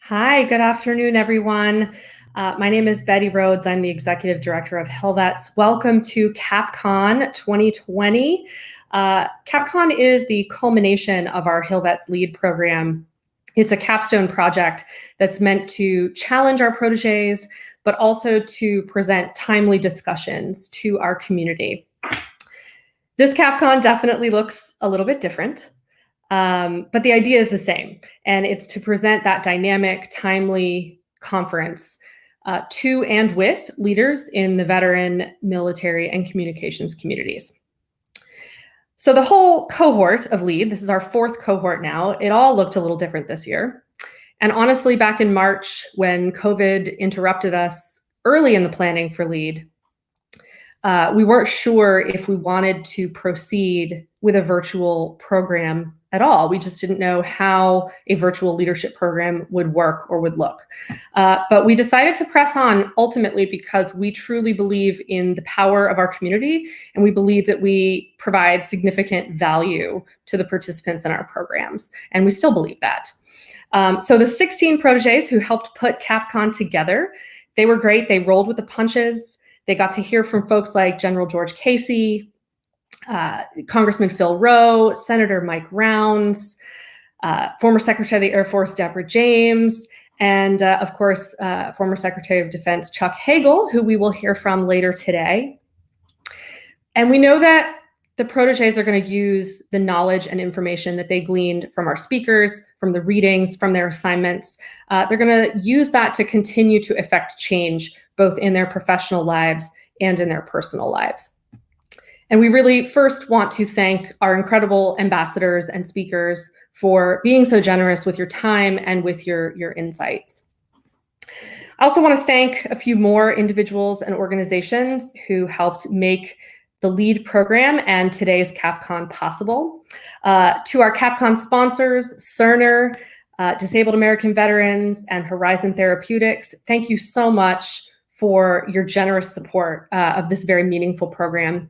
Hi, good afternoon, everyone. My name is Betty Rhodes. I'm the Executive Director of HillVets. Welcome to CAPCON 2020. CAPCON is the culmination of our HillVets LEAD program. It's a capstone project that's meant to challenge our proteges, but also to present timely discussions to our community. This CAPCON definitely looks a little bit different. But the idea is the same, and it's to present that dynamic, timely conference to and with leaders in the veteran, military, and communications communities. So the whole cohort of LEAD, this is our fourth cohort now, it all looked a little different this year. And honestly, back in March, when COVID interrupted us early in the planning for LEAD, we weren't sure if we wanted to proceed with a virtual program at all. We just didn't know how a virtual leadership program would work or would look. But we decided to press on ultimately because we truly believe in the power of our community, and we believe that we provide significant value to the participants in our programs, and we still believe that. So the 16 proteges who helped put CAPCON together, they were great. They rolled with the punches. They got to hear from folks like General George Casey, Congressman Phil Rowe, Senator Mike Rounds, former Secretary of the Air Force Deborah James, and of course, former Secretary of Defense Chuck Hagel, who we will hear from later today. And we know that the proteges are going to use the knowledge and information that they gleaned from our speakers, from the readings, from their assignments. They're going to use that to continue to effect change, both in their professional lives and in their personal lives. And we really first want to thank our incredible ambassadors and speakers for being so generous with your time and with your insights. I also want to thank a few more individuals and organizations who helped make the LEAD program and today's CAPCON possible. To our CAPCON sponsors, Cerner, Disabled American Veterans, and Horizon Therapeutics, thank you so much for your generous support of this very meaningful program.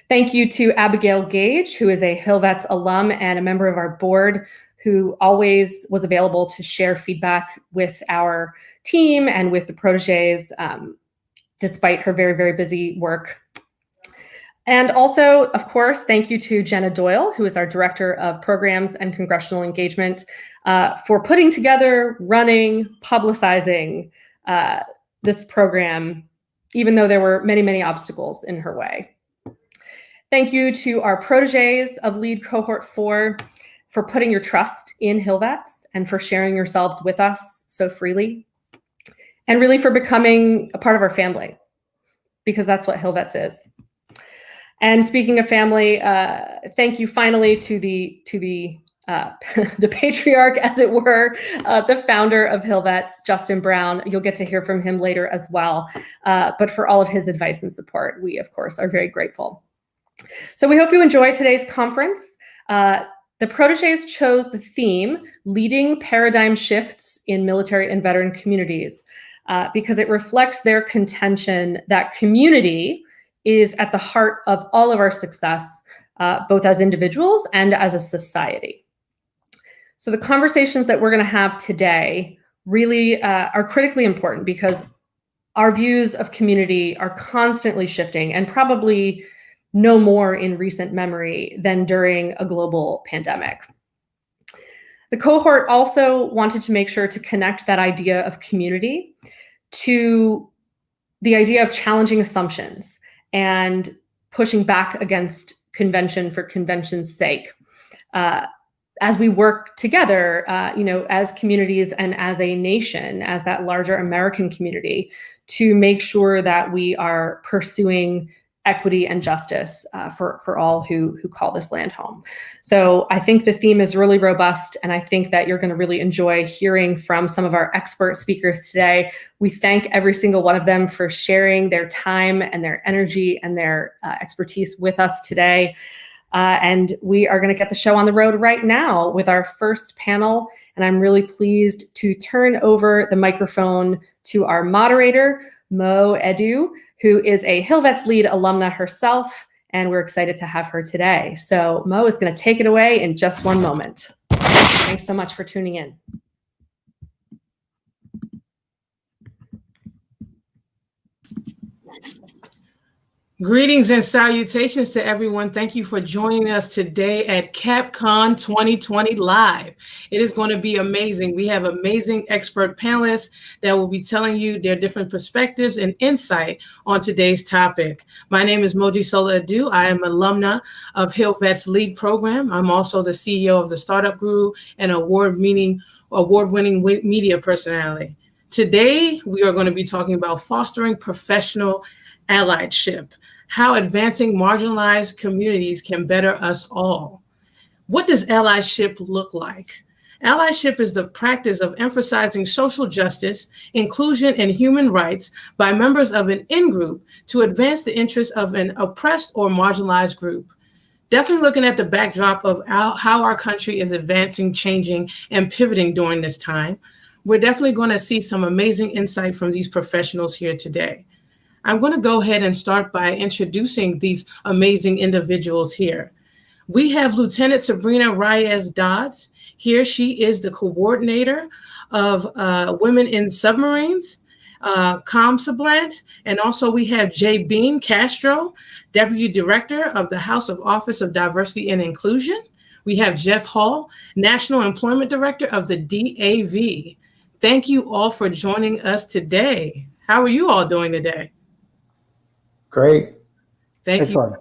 Thank you to Abigail Gage, who is a HillVets alum and a member of our board, who always was available to share feedback with our team and with the proteges, despite her very, very busy work. And also, of course, thank you to Jenna Doyle, who is our Director of Programs and Congressional Engagement, for putting together, running, publicizing this program, even though there were many, many obstacles in her way. Thank you to our proteges of LEAD Cohort 4 for putting your trust in HillVets and for sharing yourselves with us so freely, and really for becoming a part of our family, because that's what HillVets is. And speaking of family, thank you finally to the patriarch, as it were, the founder of HillVets, Justin Brown. You'll get to hear from him later as well. But for all of his advice and support, we, of course, are very grateful. So we hope you enjoy today's conference. The proteges chose the theme, Leading Paradigm Shifts in Military and Veteran Communities, because it reflects their contention that community is at the heart of all of our success, both as individuals and as a society. So the conversations that we're going to have today really are critically important because our views of community are constantly shifting, and probably no more in recent memory than during a global pandemic. The cohort also wanted to make sure to connect that idea of community to the idea of challenging assumptions and pushing back against convention for convention's sake. As we work together, as communities and as a nation, as that larger American community, to make sure that we are pursuing equity and justice for all who call this land home. So I think the theme is really robust, and I think that you're going to really enjoy hearing from some of our expert speakers today. We thank every single one of them for sharing their time and their energy and their expertise with us today. And we are going to get the show on the road right now with our first panel. And I'm really pleased to turn over the microphone to our moderator, Mo Edu, who is a HillVets LEAD alumna herself, and we're excited to have her today. So Mo is going to take it away in just one moment. Thanks so much for tuning in. Greetings and salutations to everyone. Thank you for joining us today at CAPCON 2020 Live. It is going to be amazing. We have amazing expert panelists that will be telling you their different perspectives and insight on today's topic. My name is Moji Sola Adu. I am an alumna of HillVets LEAD program. I'm also the CEO of the Startup Guru and award-winning media personality. Today, we are going to be talking about fostering professional allyship, how advancing marginalized communities can better us all. What does allyship look like? Allyship is the practice of emphasizing social justice, inclusion, and human rights by members of an in-group to advance the interests of an oppressed or marginalized group. Definitely looking at the backdrop of how our country is advancing, changing, and pivoting during this time. We're definitely going to see some amazing insight from these professionals here today. I'm going to go ahead and start by introducing these amazing individuals here. We have Lieutenant Sabrina Reyes-Dods. Here she is the coordinator of Women in Submarines, COMSUBLANT, and also we have Bean Castro, Deputy Director of the House of Office of Diversity and Inclusion. We have Jeff Hall, National Employment Director of the DAV. Thank you all for joining us today. How are you all doing today? Great. Thank you.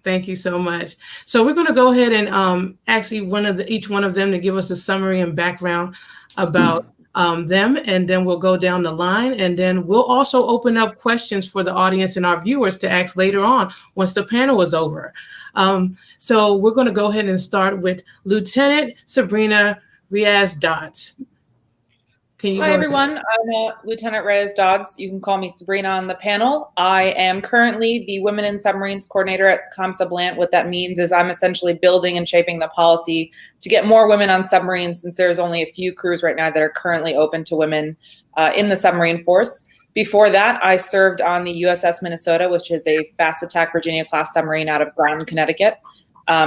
Thank you so much. So we're going to go ahead and ask each one of them to give us a summary and background about them, and then we'll go down the line, and then we'll also open up questions for the audience and our viewers to ask later on once the panel is over. So we're going to go ahead and start with Lieutenant Sabrina Reyes-Dods. Hi, everyone. I'm Lieutenant Reyes-Dods. You can call me Sabrina on the panel. I am currently the Women in Submarines coordinator at COMSUBLANT. What that means is I'm essentially building and shaping the policy to get more women on submarines, since there's only a few crews right now that are currently open to women in the submarine force. Before that, I served on the USS Minnesota, which is a fast attack Virginia-class submarine out of Groton, Connecticut.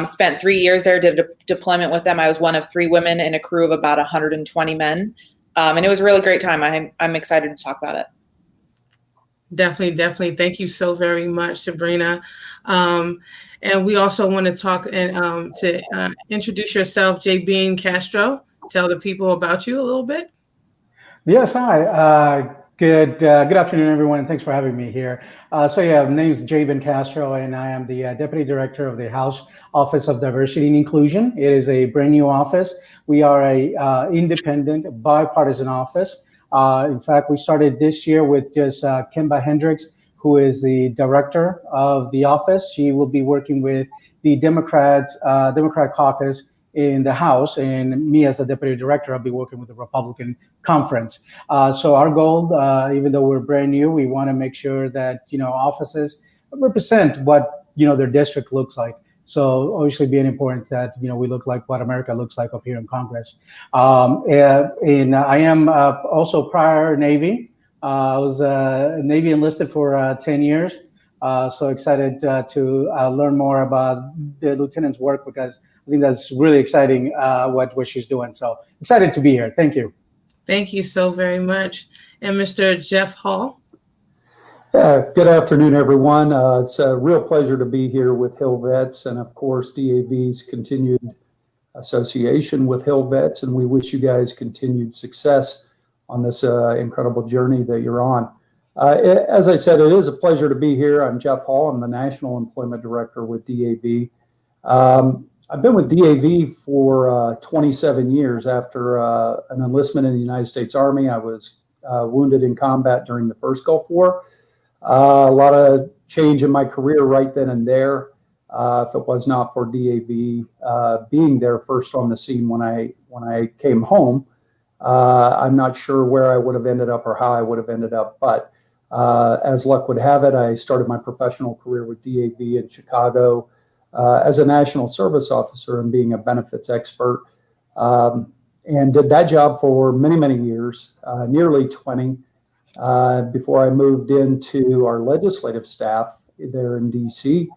Spent 3 years there, did a deployment with them. I was one of 3 women in a crew of about 120 men. And it was a really great time. I'm excited to talk about it. Definitely. Thank you so very much, Sabrina. And we also want to talk and to introduce yourself, Jayvin Castro. Tell the people about you a little bit. Yes, hi. Good afternoon, everyone, and thanks for having me here. My name is Jayvin Castro, and I am the Deputy Director of the House Office of Diversity and Inclusion. It is a brand new office. We are a independent, bipartisan office. In fact, we started this year with just Kimba Hendricks, who is the director of the office. She will be working with the Democratic caucus in the House, and me as a deputy director, I'll be working with the Republican conference. So our goal, even though we're brand new, we want to make sure that offices represent what their district looks like. So obviously, being important that we look like what America looks like up here in Congress. And I am also prior Navy. I was Navy enlisted for 10 years. So excited to learn more about the lieutenant's work, because I think that's really exciting what she's doing. So excited to be here. Thank you. Thank you so very much. And Mr. Jeff Hall. Good afternoon, everyone. It's a real pleasure to be here with HillVets, and of course DAV's continued association with HillVets, and we wish you guys continued success on this incredible journey that you're on. As I said, it is a pleasure to be here. I'm Jeff Hall. I'm the National Employment Director with DAV. I've been with DAV for 27 years. After an enlistment in the United States Army, I was wounded in combat during the first Gulf War. A lot of change in my career right then and there. If it was not for DAV being there first on the scene when I came home, I'm not sure where I would have ended up or how I would have ended up. But as luck would have it, I started my professional career with DAV in Chicago as a national service officer and being a benefits expert, and did that job for many, many years, nearly 20, before I moved into our legislative staff there in DC.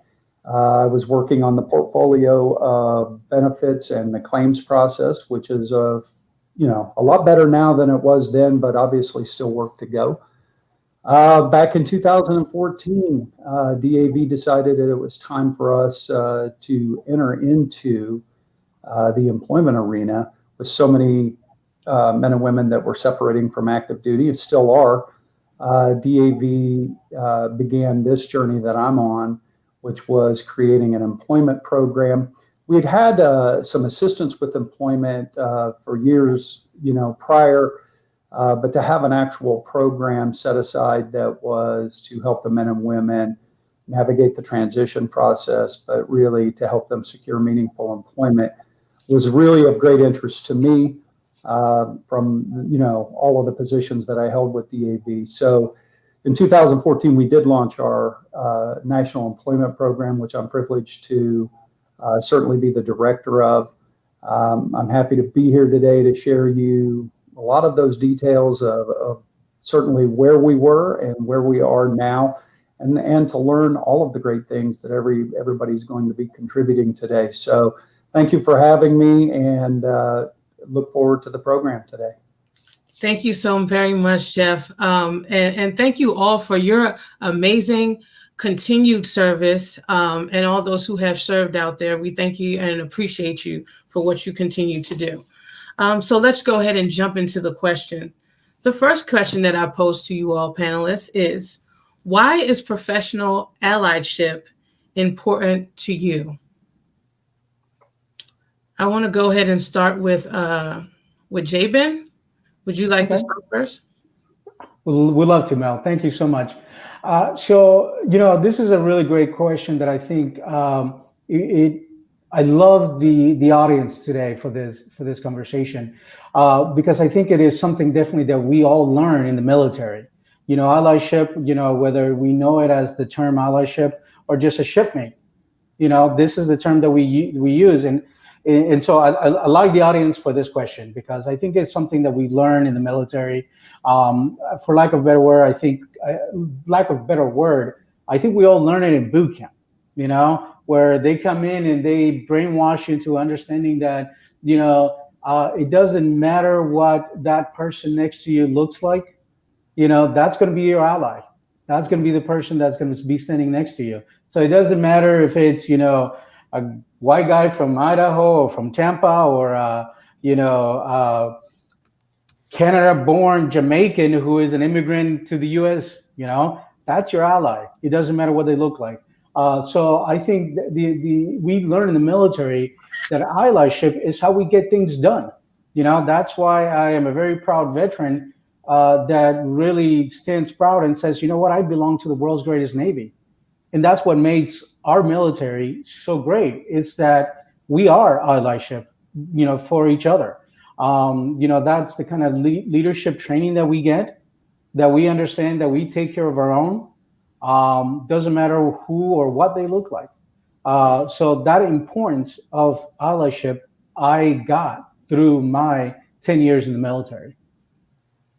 I was working on the portfolio of benefits and the claims process, which is a lot better now than it was then, but obviously still work to go. Back in 2014, DAV decided that it was time for us to enter into the employment arena with so many men and women that were separating from active duty and still are. DAV began this journey that I'm on, which was creating an employment program. We had had some assistance with employment for years, prior, but to have an actual program set aside that was to help the men and women navigate the transition process, but really to help them secure meaningful employment was really of great interest to me from, all of the positions that I held with DAV. So in 2014, we did launch our national employment program, which I'm privileged to certainly be the director of. I'm happy to be here today to share you a lot of those details of certainly where we were and where we are now, and to learn all of the great things that everybody's going to be contributing today. So thank you for having me, and look forward to the program today. Thank you so very much, Jeff. And thank you all for your amazing continued service, and all those who have served out there. We thank you and appreciate you for what you continue to do. So let's go ahead and jump into the question. The first question that I pose to you all panelists is, why is professional allyship important to you? I want to go ahead and start with Jeyben. Would you like to start first? We'd love to, Mel. Thank you so much. This is a really great question that I think I love the audience today for this conversation, because I think it is something definitely that we all learn in the military. Allyship, whether we know it as the term allyship or just a shipmate, this is the term that we use. And so I like the audience for this question, because I think it's something that we learn in the military. For lack of a better word, I think we all learn it in boot camp, where they come in and they brainwash you into understanding that, it doesn't matter what that person next to you looks like, that's going to be your ally. That's going to be the person that's going to be standing next to you. So it doesn't matter if it's, a white guy from Idaho or from Tampa, or Canada-born Jamaican who is an immigrant to the U.S. That's your ally. It doesn't matter what they look like. So I think we learn in the military that allyship is how we get things done. That's why I am a very proud veteran that really stands proud and says, I belong to the world's greatest Navy. And that's what makes our military so great. It's that we are allyship, for each other. That's the kind of leadership training that we get, that we understand that we take care of our own. Doesn't matter who or what they look like. So that importance of allyship I got through my 10 years in the military.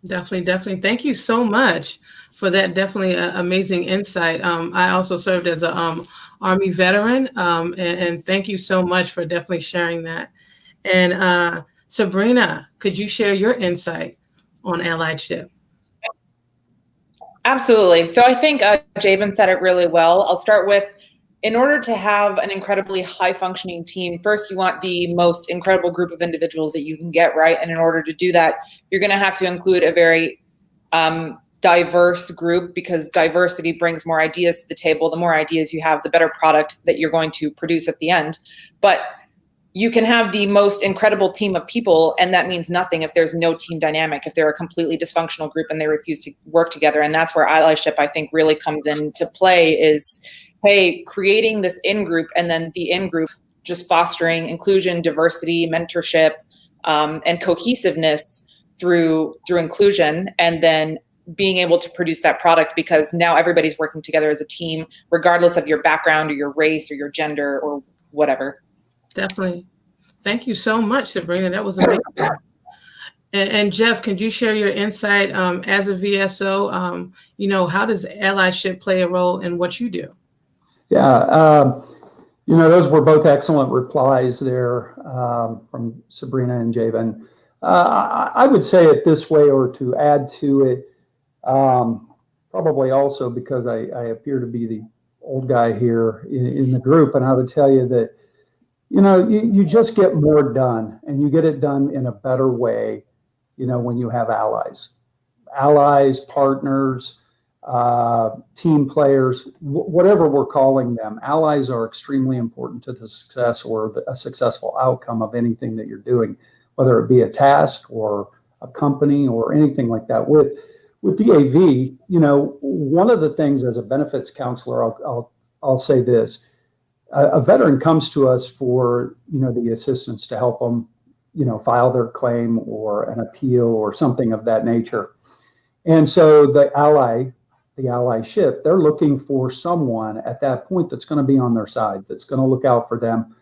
Definitely. Thank you so much for that. Definitely amazing insight. I also served as a Army veteran, and thank you so much for definitely sharing that. And Sabrina, could you share your insight on allyship? Absolutely. So I think Jayvin said it really well. I'll start with, in order to have an incredibly high functioning team, first you want the most incredible group of individuals that you can get, right? And in order to do that, you're going to have to include a very diverse group, because diversity brings more ideas to the table. The more ideas you have, the better product that you're going to produce at the end. But you can have the most incredible team of people, and that means nothing if there's no team dynamic, if they're a completely dysfunctional group and they refuse to work together. And that's where allyship, I think, really comes into play, is, hey, creating this in-group, and then the in-group just fostering inclusion, diversity, mentorship, and cohesiveness through inclusion, and then being able to produce that product, because now everybody's working together as a team, regardless of your background or your race or your gender or whatever. Definitely. Thank you so much, Sabrina. That was amazing. And Jeff, could you share your insight as a VSO? How does allyship play a role in what you do? Yeah, those were both excellent replies there from Sabrina and Jeyben. I would say it this way, or to add to it, probably also because I appear to be the old guy here in the group, and I would tell you that, you just get more done, and you get it done in a better way, when you have allies, partners, team players, whatever we're calling them. Allies are extremely important to the success or a successful outcome of anything that you're doing, whether it be a task or a company or anything like that. With DAV, one of the things as a benefits counselor, I'll say this: a veteran comes to us for the assistance to help them, file their claim or an appeal or something of that nature. And so the allyship, they're looking for someone at that point that's going to be on their side, that's going to look out for them.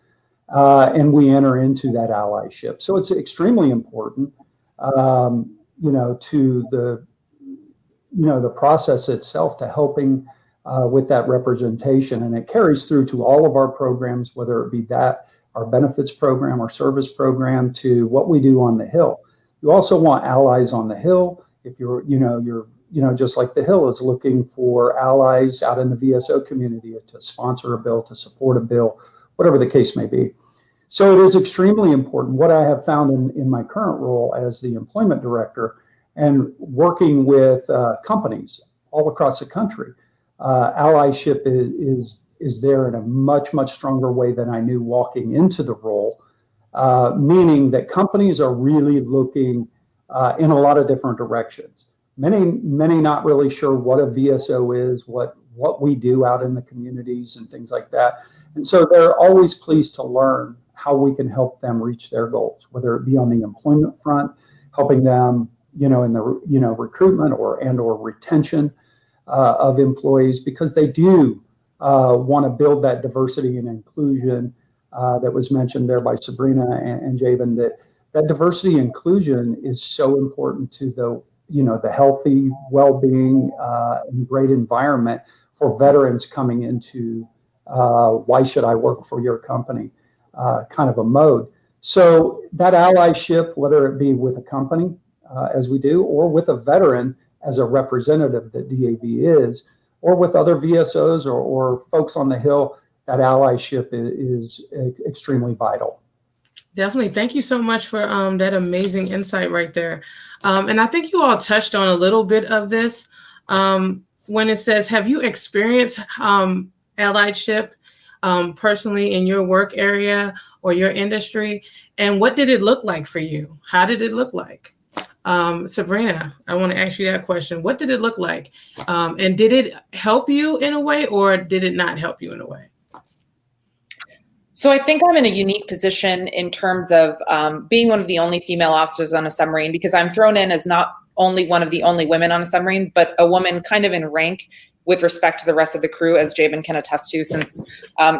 And we enter into that allyship. So it's extremely important, to the process itself, to helping with that representation. And it carries through to all of our programs, whether it be that our benefits program or service program, to what we do on the Hill. You also want allies on the Hill. If you're just like the Hill is looking for allies out in the VSO community to sponsor a bill, to support a bill, whatever the case may be. So it is extremely important. What I have found in my current role as the employment director and working with companies all across the country, allyship is there in a much, much stronger way than I knew walking into the role, meaning that companies are really looking in a lot of different directions. Many not really sure what a VSO is, what we do out in the communities and things like that. And so they're always pleased to learn how we can help them reach their goals, whether it be on the employment front, helping them, in the recruitment or retention of employees, because they do want to build that diversity and inclusion that was mentioned there by Sabrina and Jayvin, that diversity and inclusion is so important to the healthy well-being and great environment for veterans coming into why should I work for your company kind of a mode. So that allyship, whether it be with a company as we do, or with a veteran as a representative that DAV is, or with other VSOs or folks on the Hill, that allyship is extremely vital. Definitely. Thank you so much for that amazing insight right there. And I think you all touched on a little bit of this when it says, have you experienced allyship personally in your work area or your industry? And what did it look like for you? How did it look like? Sabrina, I want to ask you that question. What did it look like? And did it help you in a way, or did it not help you in a way? So I think I'm in a unique position in terms of being one of the only female officers on a submarine, because I'm thrown in as not only one of the only women on a submarine, but a woman kind of in rank with respect to the rest of the crew, as Jeyben can attest to, since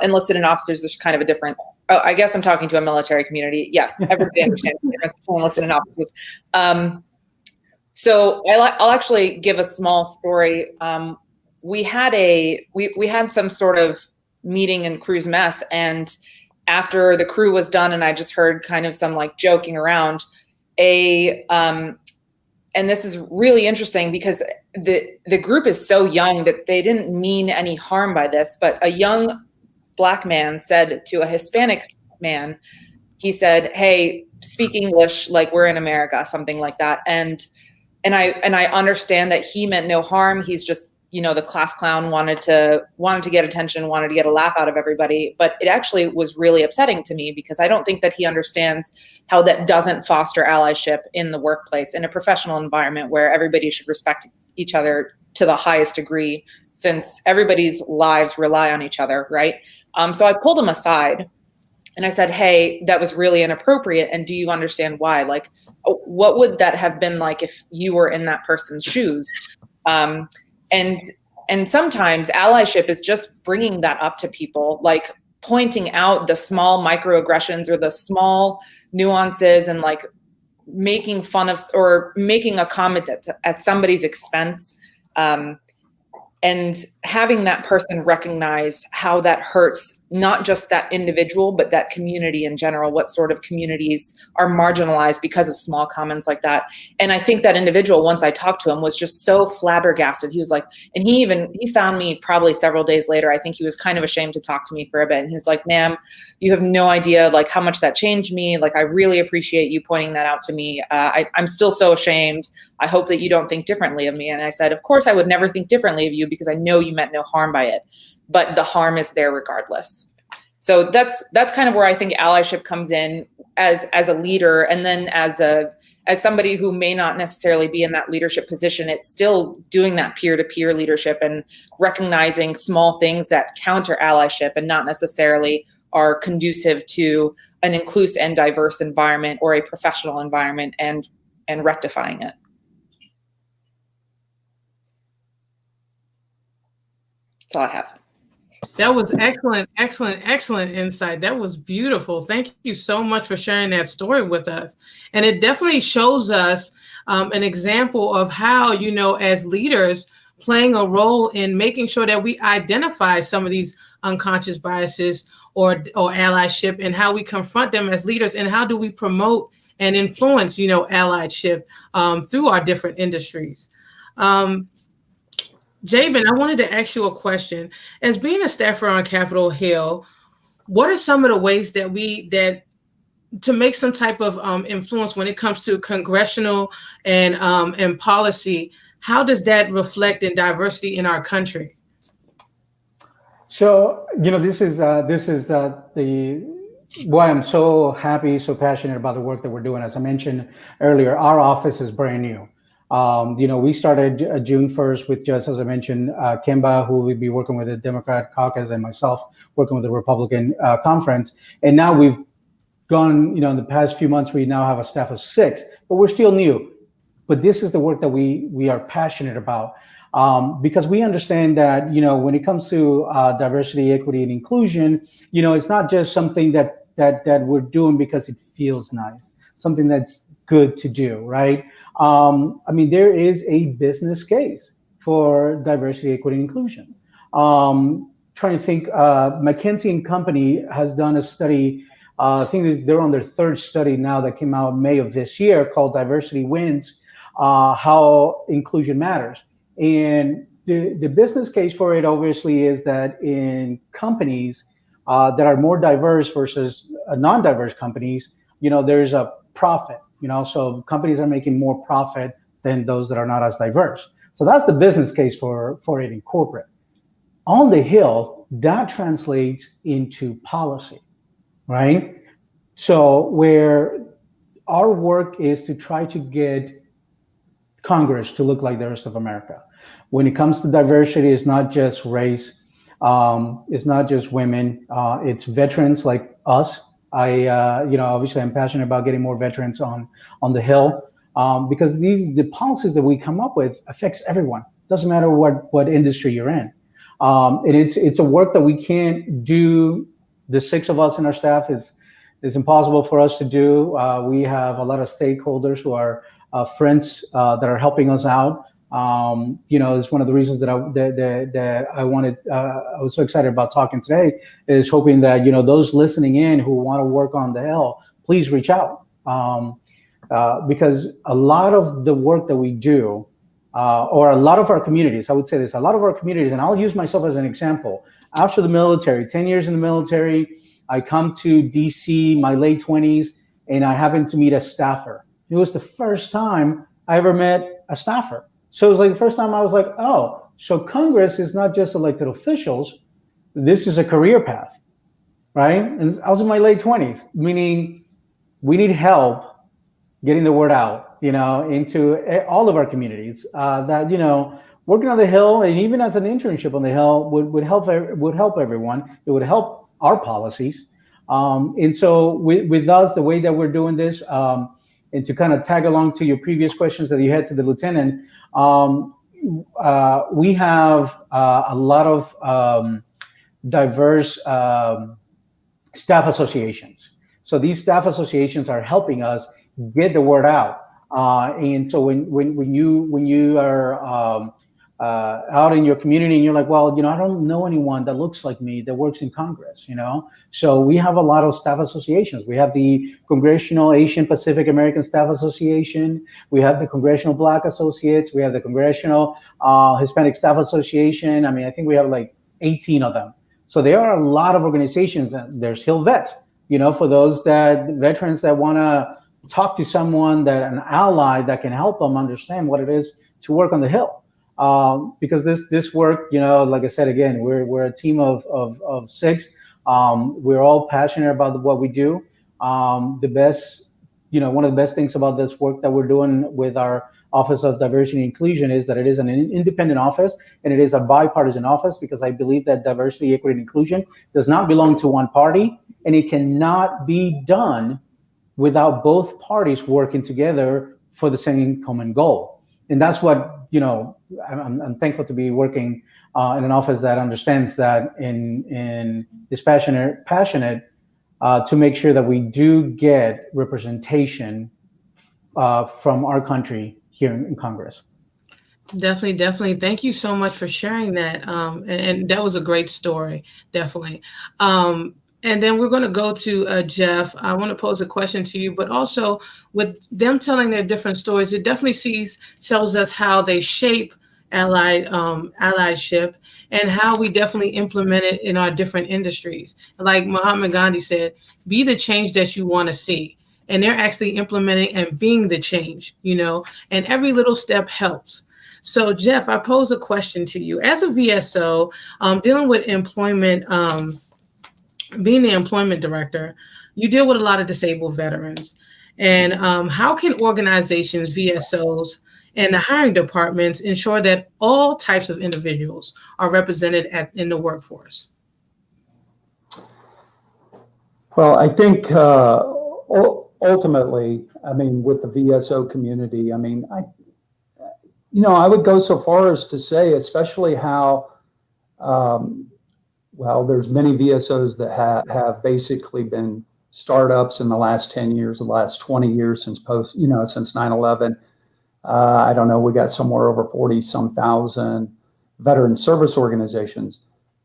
enlisted and officers, there's kind of a different, I guess I'm talking to a military community. Yes, everybody understands the difference between enlisted and officers. So I'll actually give a small story. We had some sort of meeting in crew's mess, and after the crew was done and I just heard kind of some like joking around, and this is really interesting because the group is so young that they didn't mean any harm by this, but a young Black man said to a Hispanic man, he said, "Hey, speak English like we're in America," something like that. And I understand that he meant no harm. He's just, the class clown, wanted to get attention, wanted to get a laugh out of everybody. But it actually was really upsetting to me because I don't think that he understands how that doesn't foster allyship in the workplace, in a professional environment where everybody should respect each other to the highest degree, since everybody's lives rely on each other, right? So I pulled him aside and I said, "Hey, that was really inappropriate. And do you understand why? Like, what would that have been like if you were in that person's shoes?" And sometimes allyship is just bringing that up to people, like pointing out the small microaggressions or the small nuances, and like making fun of or making a comment at somebody's expense, and having that person recognize how that hurts not just that individual, but that community in general, what sort of communities are marginalized because of small comments like that. And I think that individual, once I talked to him, was just so flabbergasted. He was like, and he found me probably several days later. I think he was kind of ashamed to talk to me for a bit. And he was like, ma'am, you have no idea like how much that changed me. Like, I really appreciate you pointing that out to me. I'm still so ashamed. I hope that you don't think differently of me. And I said, of course I would never think differently of you because I know you meant no harm by it. But the harm is there regardless. So that's kind of where I think allyship comes in as a leader, and then as somebody who may not necessarily be in that leadership position. It's still doing that peer-to-peer leadership and recognizing small things that counter allyship and not necessarily are conducive to an inclusive and diverse environment or a professional environment, and rectifying it. That's all I have. That was excellent, excellent, excellent insight. That was beautiful. Thank you so much for sharing that story with us. And it definitely shows us an example of how, you know, as leaders, playing a role in making sure that we identify some of these unconscious biases or allyship, and how we confront them as leaders, and how do we promote and influence, you know, allyship through our different industries. Jayben, I wanted to ask you a question. As being a staffer on Capitol Hill, what are some of the ways that to make some type of influence when it comes to congressional and policy? How does that reflect in diversity in our country? So, you know, this is why I'm so happy, so passionate about the work that we're doing. As I mentioned earlier, our office is brand new. You know, we started June 1st with, just as I mentioned, Kimba, who will be working with the Democrat caucus, and myself working with the Republican conference. And now we've gone, you know, in the past few months, we now have a staff of 6, but we're still new. But this is the work that we are passionate about, because we understand that, you know, when it comes to diversity, equity, and inclusion, you know, it's not just something that we're doing because it feels nice, something that's good to do, right? I mean, there is a business case for diversity, equity, and inclusion. Trying to think, McKinsey & Company has done a study. I think they're on their 3rd study now that came out in May of this year, called Diversity Wins, How Inclusion Matters. And the business case for it obviously is that in companies that are more diverse versus non-diverse companies, you know, there's a profit. You know, so companies are making more profit than those that are not as diverse. So that's the business case for it in corporate. On the Hill, that translates into policy, right? So where our work is to try to get Congress to look like the rest of America. When it comes to diversity, it's not just race, it's not just women, it's veterans like us. You know, obviously I'm passionate about getting more veterans on the Hill, because the policies that we come up with affects everyone. Doesn't matter what industry you're in. And it's a work that we can't do. The 6 of us in our staff is impossible for us to do. We have a lot of stakeholders who are friends that are helping us out. You know, it's one of the reasons that I was so excited about talking today, is hoping that, you know, those listening in who want to work on the Hill, please reach out. Because a lot of the work that we do, or a lot of our communities, I would say this, a lot of our communities, and I'll use myself as an example. After the military, 10 years in the military, I come to DC, my late 20s, and I happened to meet a staffer. It was the first time I ever met a staffer. So it was like the first time I was like, oh, so Congress is not just elected officials. This is a career path, right? And I was in my late 20s, meaning we need help getting the word out, you know, into all of our communities, that, you know, working on the Hill, and even as an internship on the Hill, would help everyone. It would help our policies. And so with us, the way that we're doing this, and to kind of tag along to your previous questions that you had to the lieutenant, we have a lot of diverse staff associations. So these staff associations are helping us get the word out. And so when you are out in your community and you're like, well, I don't know anyone that looks like me that works in Congress, So we have a lot of staff associations. We have the Congressional Asian Pacific American Staff Association. We have the Congressional Black Associates. We have the Congressional Hispanic Staff Association. I mean, I think we have like 18 of them. So there are a lot of organizations. There's HillVets, for those veterans that want to talk to someone, an ally that can help them understand what it is to work on the Hill. Because this work, like I said, again, we're a team of 6. We're all passionate about what we do. One of the best things about this work that we're doing with our Office of Diversity and Inclusion is that it is an independent office and it is a bipartisan office, because I believe that diversity, equity, and inclusion does not belong to one party, and it cannot be done without both parties working together for the same common goal. And that's what, I'm thankful to be working in an office that understands that and is passionate to make sure that we do get representation from our country here in Congress. Definitely. Thank you so much for sharing that. And that was a great story, definitely. And then we're going to go to Jeff. I want to pose a question to you, but also with them telling their different stories, it definitely tells us how they shape allyship and how we definitely implement it in our different industries. Like Mahatma Gandhi said, be the change that you want to see. And they're actually implementing and being the change, and every little step helps. So Jeff, I pose a question to you. As a VSO, dealing with employment, being the employment director, you deal with a lot of disabled veterans. And how can organizations, VSOs, and the hiring departments ensure that all types of individuals are represented in the workforce? Well, I think ultimately, with the VSO community, I would go so far as to say, especially how, there's many VSOs that have basically been startups in the last 10 years, the last 20 years since since 9/11. I don't know, we got somewhere over 40-some thousand veteran service organizations.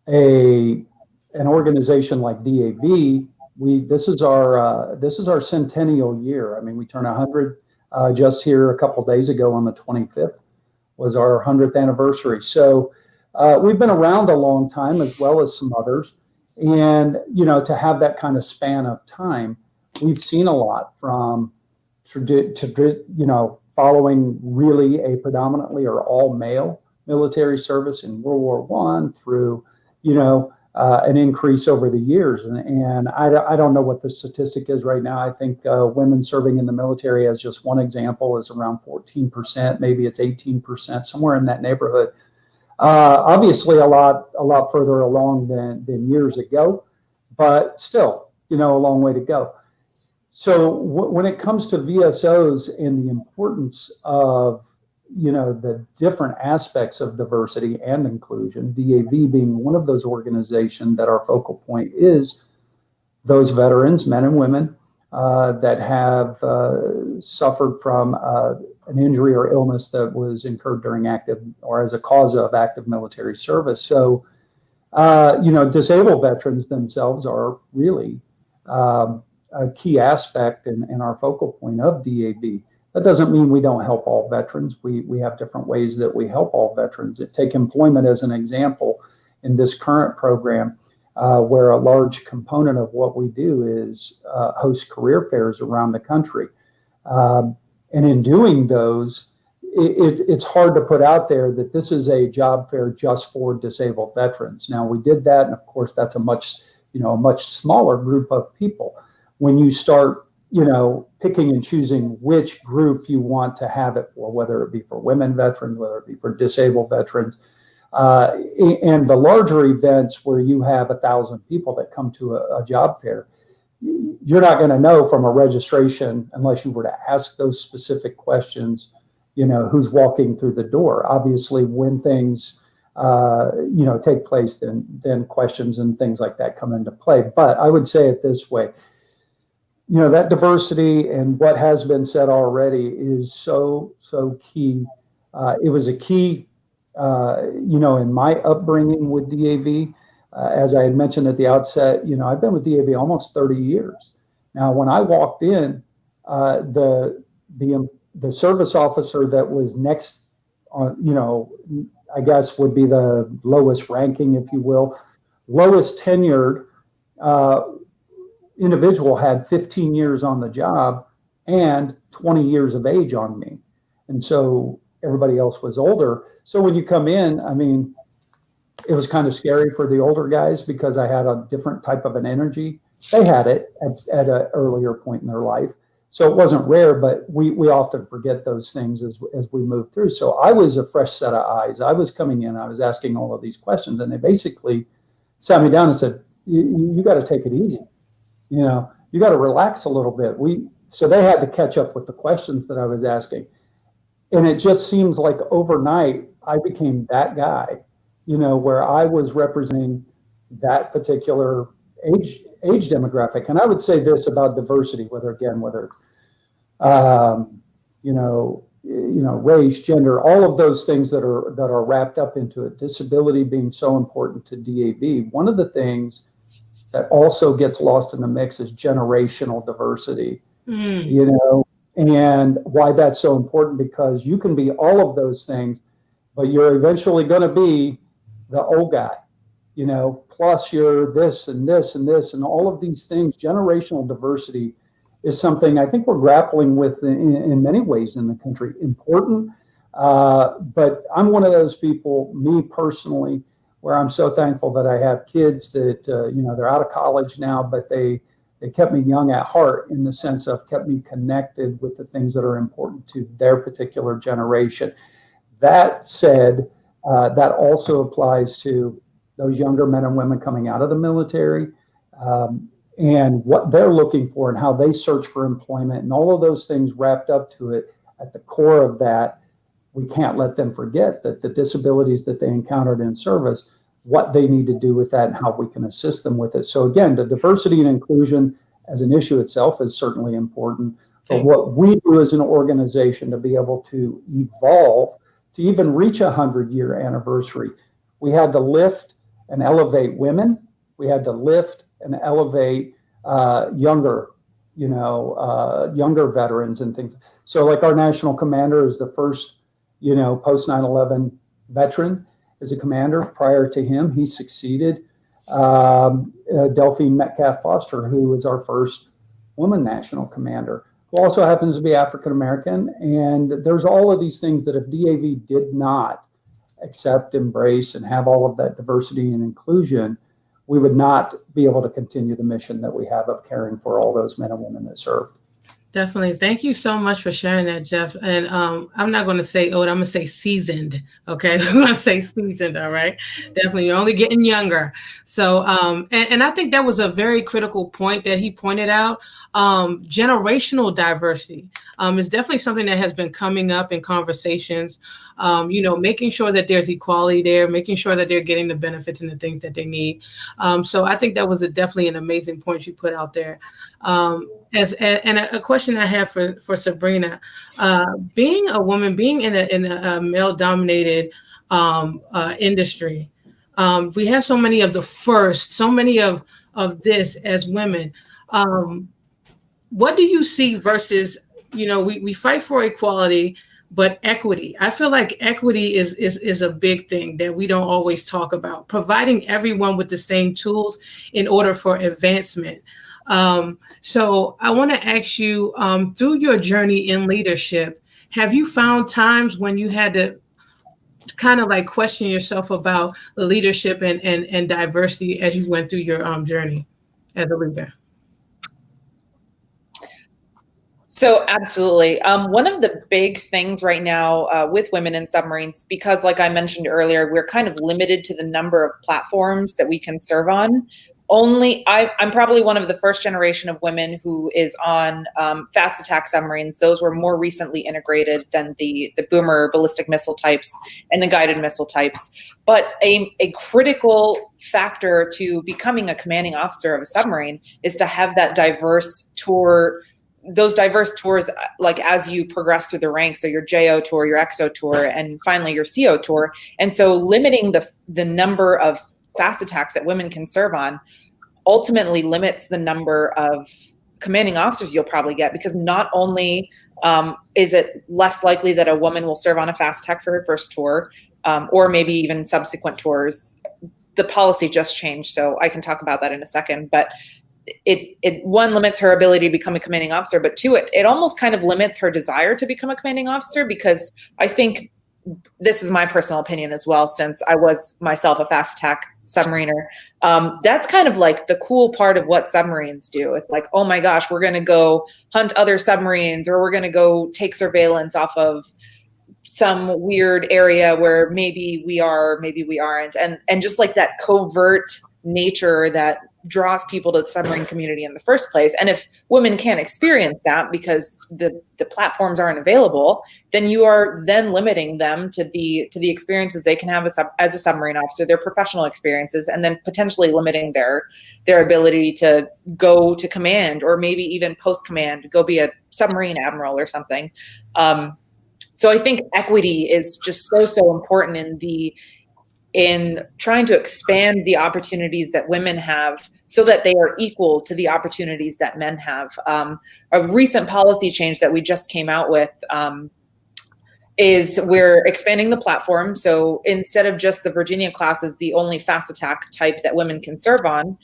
An organization like DAV, this is our centennial year. We turn 100 just here a couple days ago on the 25th was our 100th anniversary. So we've been around a long time, as well as some others. And, to have that kind of span of time, we've seen a lot from, following really a predominantly or all male military service in World War I through, an increase over the years. And I don't know what the statistic is right now. I think women serving in the military, as just one example, is around 14%, maybe it's 18%, somewhere in that neighborhood. Obviously a lot further along than years ago, but still, a long way to go. So when it comes to VSOs and the importance of, the different aspects of diversity and inclusion, DAV being one of those organizations that our focal point is those veterans, men and women, that have suffered from an injury or illness that was incurred during active or as a cause of active military service. So, disabled veterans themselves are really a key aspect and our focal point of DAV. That doesn't mean we don't help all veterans. We have different ways that we help all veterans. Take employment as an example in this current program, where a large component of what we do is host career fairs around the country. And in doing those, it's hard to put out there that this is a job fair just for disabled veterans. Now, we did that, and of course, that's a much smaller group of people. When you start, picking and choosing which group you want to have it for, whether it be for women veterans, whether it be for disabled veterans, and the larger events where you have 1,000 people that come to a job fair, you're not going to know from a registration unless you were to ask those specific questions, who's walking through the door. Obviously, when things, take place, then questions and things like that come into play. But I would say it this way, that diversity and what has been said already is so key. It was a key in my upbringing with DAV, as I had mentioned at the outset, I've been with DAV almost 30 years. Now, when I walked in, the service officer that was next on, I guess would be the lowest ranking, if you will, lowest tenured individual had 15 years on the job and 20 years of age on me. And so everybody else was older. So when you come in, I mean, it was kind of scary for the older guys because I had a different type of an energy. They had it at an earlier point in their life. So it wasn't rare, but we often forget those things as we move through. So I was a fresh set of eyes. I was coming in, I was asking all of these questions, and they basically sat me down and said, you got to take it easy. You got to relax a little bit. So they had to catch up with the questions that I was asking. And it just seems like overnight, I became that guy, where I was representing that particular age demographic. And I would say this about diversity, whether it's, race, gender, all of those things that are wrapped up into it, disability being so important to DAV. One of the things that also gets lost in the mix is generational diversity, and why that's so important, because you can be all of those things, but you're eventually going to be the old guy, plus you're this and this and this and all of these things. Generational diversity is something I think we're grappling with in many ways in the country. Important, but I'm one of those people, me personally, where I'm so thankful that I have kids that, they're out of college now, but they kept me young at heart, in the sense of kept me connected with the things that are important to their particular generation. That said, that also applies to those younger men and women coming out of the military, and what they're looking for and how they search for employment, and all of those things wrapped up to it. At the core of that, we can't let them forget that the disabilities that they encountered in service, what they need to do with that and how we can assist them with it. So again, the diversity and inclusion as an issue itself is certainly important, but what we do as an organization to be able to evolve, to even reach a 100-year anniversary, we had to lift and elevate women. We had to lift and elevate younger veterans and things. So like our national commander is the first, post 9/11 veteran as a commander. Prior to him, he succeeded Delphine Metcalf Foster, who was our first woman national commander, who also happens to be African American. And there's all of these things that if DAV did not accept, embrace, and have all of that diversity and inclusion, we would not be able to continue the mission that we have of caring for all those men and women that serve. Definitely. Thank you so much for sharing that, Jeff. And I'm not going to say old, I'm going to say seasoned. Okay. I'm going to say seasoned. All right. Definitely. You're only getting younger. So, and I think that was a very critical point that he pointed out. Generational diversity is definitely something that has been coming up in conversations, making sure that there's equality there, making sure that they're getting the benefits and the things that they need. So I think that was definitely an amazing point you put out there. And a question I have for Sabrina, being a woman, being in a male-dominated industry, we have so many of the first, so many of this as women. What do you see versus, we fight for equality, but equity? I feel like equity is a big thing that we don't always talk about, providing everyone with the same tools in order for advancement. So I want to ask you, through your journey in leadership, have you found times when you had to kind of like question yourself about the leadership and diversity as you went through your journey as a leader? So absolutely. One of the big things right now with women in submarines, because like I mentioned earlier, we're kind of limited to the number of platforms that we can serve on. I'm probably one of the first generation of women who is on fast attack submarines. Those were more recently integrated than the boomer ballistic missile types and the guided missile types. But a critical factor to becoming a commanding officer of a submarine is to have that diverse tour those diverse tours, like as you progress through the ranks, so your JO tour, your XO tour, and finally your CO tour. And so limiting the number of fast attacks that women can serve on ultimately limits the number of commanding officers you'll probably get, because not only is it less likely that a woman will serve on a fast attack for her first tour, or maybe even subsequent tours. The policy just changed, so I can talk about that in a second, but it one, limits her ability to become a commanding officer, but two, it almost kind of limits her desire to become a commanding officer, because I think, this is my personal opinion as well, since I was myself a fast attack submariner, that's kind of like the cool part of what submarines do. It's like, oh my gosh, we're going to go hunt other submarines, or we're going to go take surveillance off of some weird area where maybe we are, maybe we aren't. And just like that covert nature that draws people to the submarine community in the first place. And if women can't experience that because the platforms aren't available, then you are then limiting them to the experiences they can have as a submarine officer, their professional experiences, and then potentially limiting their ability to go to command, or maybe even post command, go be a submarine admiral or something. So I think equity is just so important in trying to expand the opportunities that women have, so that they are equal to the opportunities that men have. A recent policy change that we just came out with is we're expanding the platform. So instead of just the Virginia class as the only fast attack type that women can serve on,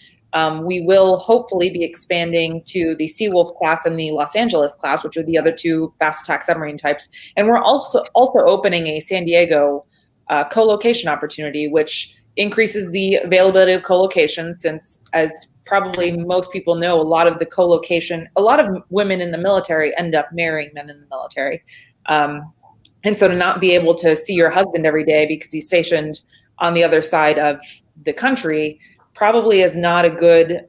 we will hopefully be expanding to the Seawolf class and the Los Angeles class, which are the other two fast attack submarine types. And we're also opening a San Diego co-location opportunity, which increases the availability of co-location, since, as probably most people know, a lot of women in the military end up marrying men in the military. And so to not be able to see your husband every day because he's stationed on the other side of the country probably is not a good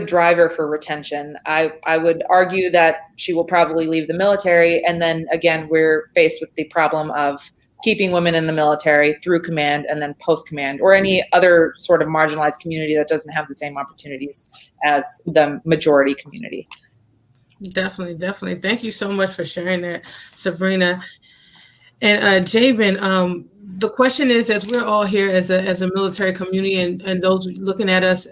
driver for retention. I would argue that she will probably leave the military, and then again we're faced with the problem of keeping women in the military through command and then post command, or any other sort of marginalized community that doesn't have the same opportunities as the majority community. Definitely. Thank you so much for sharing that, Sabrina. And Jayben, the question is, as we're all here as a military community, and those looking at us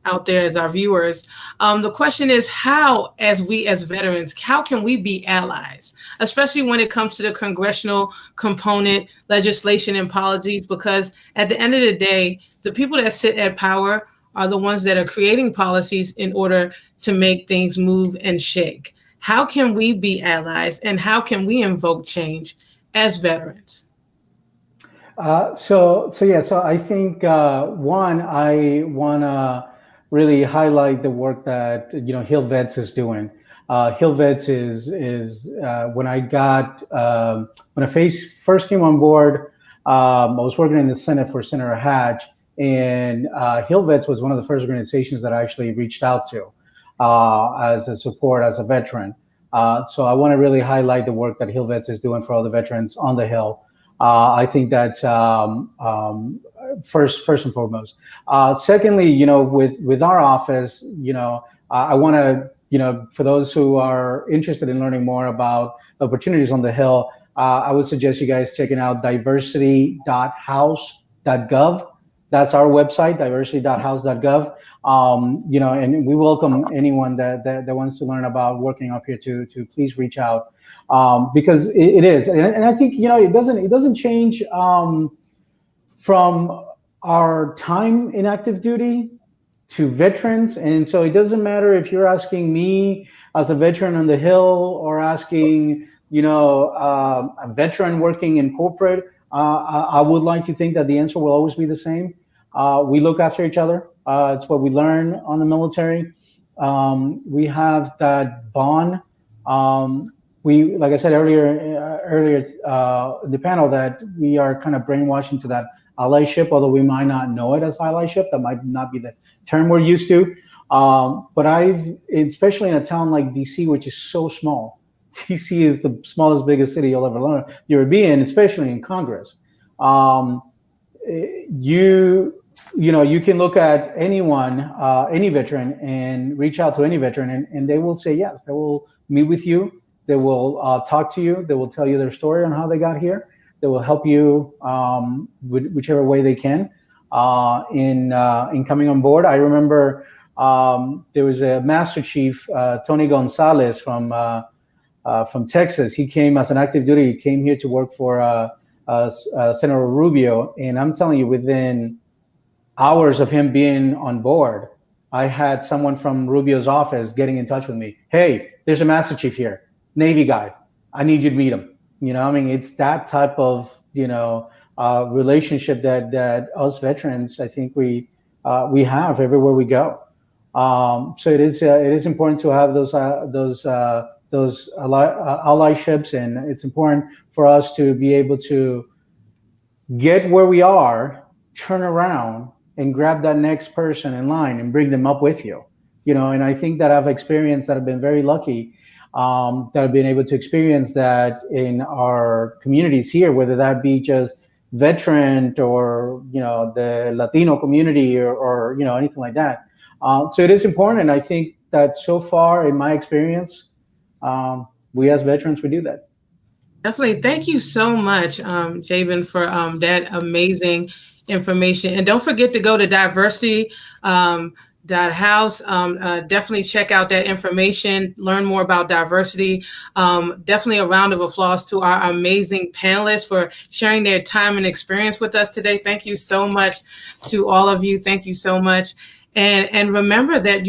out there as our viewers, the question is, how, as veterans, how can we be allies, especially when it comes to the congressional component, legislation, and policies? Because at the end of the day, the people that sit at power are the ones that are creating policies in order to make things move and shake. How can we be allies, and how can we invoke change as veterans? So I think one, I want to really highlight the work that HillVets is doing. HillVets is when I first came on board, I was working in the Senate for Senator Hatch, and HillVets was one of the first organizations that I actually reached out to as a support, as a veteran. So I want to really highlight the work that HillVets is doing for all the veterans on the Hill. I think that's first and foremost. Secondly, with our office, I want to, for those who are interested in learning more about opportunities on the Hill, I would suggest you guys checking out diversity.house.gov. That's our website, diversity.house.gov. And we welcome anyone that wants to learn about working up here to please reach out, because it is, and I think it doesn't change from our time in active duty to veterans, and so it doesn't matter if you're asking me as a veteran on the Hill or asking a veteran working in corporate. I would like to think that the answer will always be the same. We look after each other. It's what we learn on the military. We have that bond. We, like I said earlier in the panel, that we are kind of brainwashed into that allyship, although we might not know it as allyship. That might not be the term we're used to. But especially in a town like DC, which is so small. DC is the smallest, biggest city you'll ever be in, especially in Congress. you can look at anyone, any veteran, and reach out to any veteran, and they will say yes. They will meet with you. They will talk to you. They will tell you their story on how they got here. They will help you whichever way they can in coming on board. I remember there was a Master Chief, Tony Gonzalez from Texas. He came as an active duty. He came here to work for Senator Rubio, and I'm telling you, within hours of him being on board, I had someone from Rubio's office getting in touch with me. Hey, there's a Master Chief here, Navy guy. I need you to meet him. I mean, it's that type of relationship that us veterans, I think we have everywhere we go. So it is important to have those allyships, and it's important for us to be able to get where we are, turn around, and grab that next person in line and bring them up with you. And I think that I've experienced that. I've been very lucky that I've been able to experience that in our communities here, whether that be just veteran or the Latino community or anything like that. So it is important, and I think that so far in my experience, we as veterans, we do that. Definitely. Thank you so much, Jayvin, for that amazing information. And don't forget to go to diversity.house. Definitely check out that information, learn more about diversity. Definitely a round of applause to our amazing panelists for sharing their time and experience with us today. Thank you so much to all of you. Thank you so much. And remember that,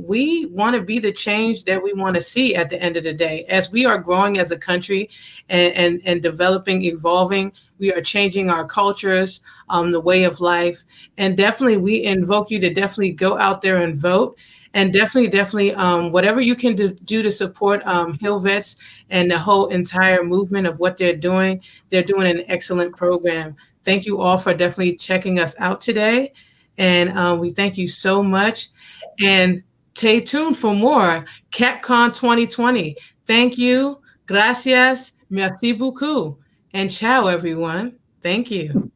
we want to be the change that we want to see at the end of the day. As we are growing as a country and developing, evolving, we are changing our cultures, the way of life. And definitely we invoke you to definitely go out there and vote. And definitely, whatever you can do to support HillVets and the whole entire movement of what they're doing an excellent program. Thank you all for definitely checking us out today. And we thank you so much. And stay tuned for more CAPCON 2020. Thank you. Gracias. Merci beaucoup. And ciao, everyone. Thank you.